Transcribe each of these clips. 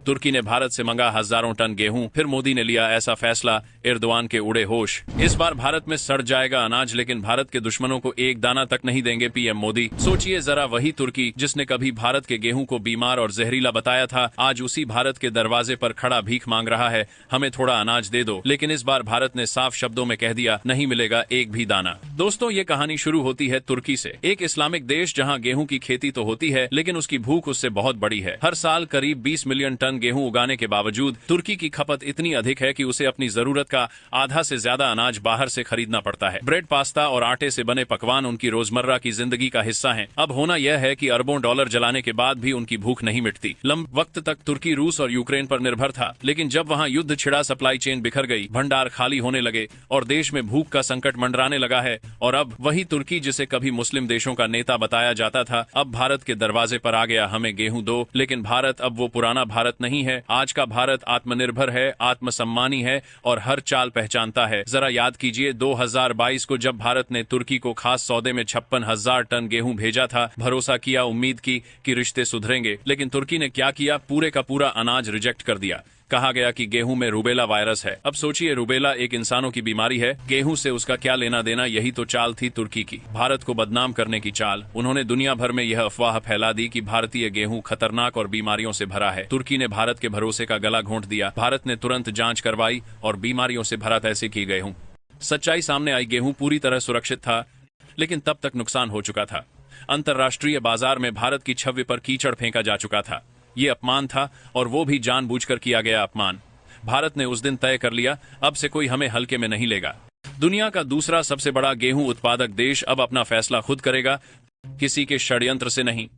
तुर्की ने भारत से मंगा हजारों टन गेहूं, फिर मोदी ने लिया ऐसा फैसला, एर्दोआन के उड़े होश। इस बार भारत में सड़ जाएगा अनाज, लेकिन भारत के दुश्मनों को एक दाना तक नहीं देंगे पीएम मोदी। सोचिए जरा, वही तुर्की जिसने कभी भारत के गेहूं को बीमार और जहरीला बताया था, आज उसी भारत के दरवाजे पर खड़ा भीख मांग रहा है, हमें थोड़ा अनाज दे दो। लेकिन इस बार भारत ने साफ शब्दों में कह दिया, नहीं मिलेगा एक भी दाना। दोस्तों, ये कहानी शुरू होती है तुर्की से, एक इस्लामिक देश जहां गेहूं की खेती तो होती है, लेकिन उसकी भूख उससे बहुत बड़ी है। हर साल करीब 20 मिलियन टन गेहूं उगाने के बावजूद तुर्की की खपत इतनी अधिक है कि उसे अपनी जरूरत का आधा से ज्यादा अनाज बाहर से खरीदना पड़ता है। ब्रेड, पास्ता और आटे से बने पकवान उनकी रोजमर्रा की जिंदगी का हिस्सा हैं। अब होना यह है कि अरबों डॉलर जलाने के बाद भी उनकी भूख नहीं मिटती। लंबे वक्त तक तुर्की रूस और यूक्रेन पर निर्भर था, लेकिन जब वहां युद्ध छिड़ा, सप्लाई चेन बिखर गई, भंडार खाली होने लगे और देश में भूख का संकट मंडराने लगा है। और अब वही तुर्की जिसे कभी मुस्लिम देशों का नेता बताया जाता था, अब भारत के दरवाजे पर आ गया, हमें गेहूं दो। लेकिन भारत अब वो पुराना भारत नहीं है। आज का भारत आत्मनिर्भर है, आत्मसम्मानी है और हर चाल पहचानता है। जरा याद कीजिए 2022 को, जब भारत ने तुर्की को खास सौदे में 56,000 टन गेहूं भेजा था, भरोसा किया, उम्मीद की कि रिश्ते सुधरेंगे। लेकिन तुर्की ने क्या किया, पूरे का पूरा अनाज रिजेक्ट कर दिया। कहा गया कि गेहूं में रूबेला वायरस है। अब सोचिए, रूबेला एक इंसानों की बीमारी है, गेहूं से उसका क्या लेना देना। यही तो चाल थी तुर्की की, भारत को बदनाम करने की चाल। उन्होंने दुनिया भर में यह अफवाह फैला दी कि भारतीय गेहूं खतरनाक और बीमारियों से भरा है। तुर्की ने भारत के भरोसे का गला घोंट दिया। भारत ने तुरंत जांच करवाई और बीमारियों से भरा तैसे की गेहूं। सच्चाई सामने आई, गेहूं पूरी तरह सुरक्षित था, लेकिन तब तक नुकसान हो चुका था। अंतर्राष्ट्रीय बाजार में भारत की छवि पर कीचड़ फेंका जा चुका था। ये अपमान था, और वो भी जानबूझकर किया गया अपमान। भारत ने उस दिन तय कर लिया, अब से कोई हमें हल्के में नहीं लेगा। दुनिया का दूसरा सबसे बड़ा गेहूं उत्पादक देश अब अपना फैसला खुद करेगा, किसी के षड्यंत्र से नहीं।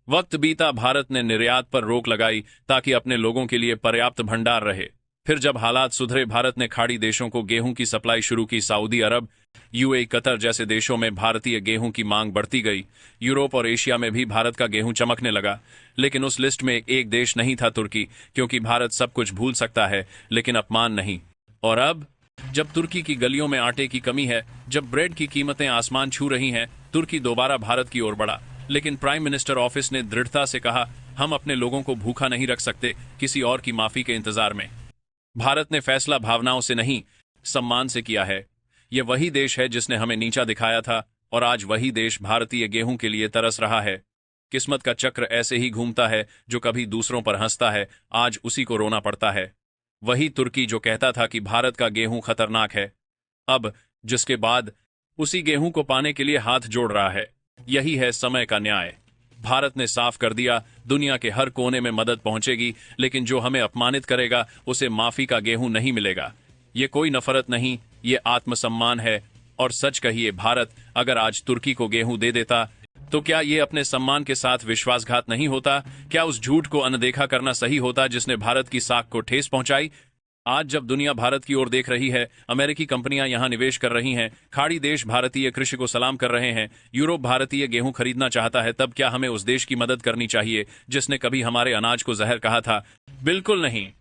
वक्त बीता, भारत ने निर्यात पर रोक लगाई ताकि अपने लोगों के लिए पर्याप्त भंडार रहे। फिर जब हालात सुधरे, भारत ने खाड़ी देशों को गेहूं की सप्लाई शुरू की। सऊदी अरब, यूएई, कतर जैसे देशों में भारतीय गेहूं की मांग बढ़ती गई। यूरोप और एशिया में भी भारत का गेहूं चमकने लगा। लेकिन उस लिस्ट में एक देश नहीं था, तुर्की। क्योंकि भारत सब कुछ भूल सकता है, लेकिन अपमान नहीं। और अब जब तुर्की की गलियों में आटे की कमी है, जब ब्रेड की कीमतें आसमान छू रही हैं, तुर्की दोबारा भारत की ओर बढ़ा। लेकिन प्राइम मिनिस्टर ऑफिस ने दृढ़ता से कहा, हम अपने लोगों को भूखा नहीं रख सकते किसी और की माफी के इंतजार में। भारत ने फैसला भावनाओं से नहीं, सम्मान से किया है। यह वही देश है जिसने हमें नीचा दिखाया था, और आज वही देश भारतीय गेहूं के लिए तरस रहा है। किस्मत का चक्र ऐसे ही घूमता है, जो कभी दूसरों पर हंसता है, आज उसी को रोना पड़ता है। वही तुर्की जो कहता था कि भारत का गेहूं खतरनाक है, अब जिसके बाद उसी गेहूं को पाने के लिए हाथ जोड़ रहा है। यही है समय का न्याय। भारत ने साफ कर दिया, दुनिया के हर कोने में मदद पहुंचेगी, लेकिन जो हमें अपमानित करेगा उसे माफी का गेहूं नहीं मिलेगा। ये कोई नफरत नहीं, ये आत्मसम्मान है। और सच कहिए, भारत अगर आज तुर्की को गेहूं दे देता, तो क्या ये अपने सम्मान के साथ विश्वासघात नहीं होता? क्या उस झूठ को अनदेखा करना सही होता जिसने भारत की साख को ठेस पहुंचाई? आज जब दुनिया भारत की ओर देख रही है, अमेरिकी कंपनियां यहां निवेश कर रही हैं, खाड़ी देश भारतीय कृषि को सलाम कर रहे हैं, यूरोप भारतीय गेहूं खरीदना चाहता है, तब क्या हमें उस देश की मदद करनी चाहिए जिसने कभी हमारे अनाज को जहर कहा था? बिल्कुल नहीं।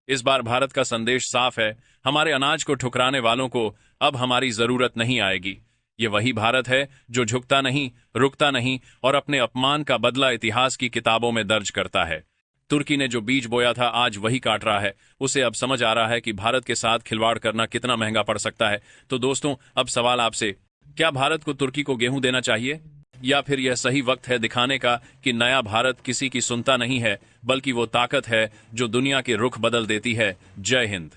इस बार भारत का संदेश साफ है, हमारे अनाज को ठुकराने वालों को अब हमारी जरूरत नहीं आएगी। ये वही भारत है जो झुकता नहीं, रुकता नहीं और अपने अपमान का बदला इतिहास की किताबों में दर्ज करता है। तुर्की ने जो बीज बोया था, आज वही काट रहा है। उसे अब समझ आ रहा है कि भारत के साथ खिलवाड़ करना कितना महंगा पड़ सकता है। तो दोस्तों, अब सवाल आपसे, क्या भारत को तुर्की को गेहूं देना चाहिए, या फिर यह सही वक्त है दिखाने का कि नया भारत किसी की सुनता नहीं है, बल्कि वो ताकत है जो दुनिया के रुख बदल देती है? जय हिंद।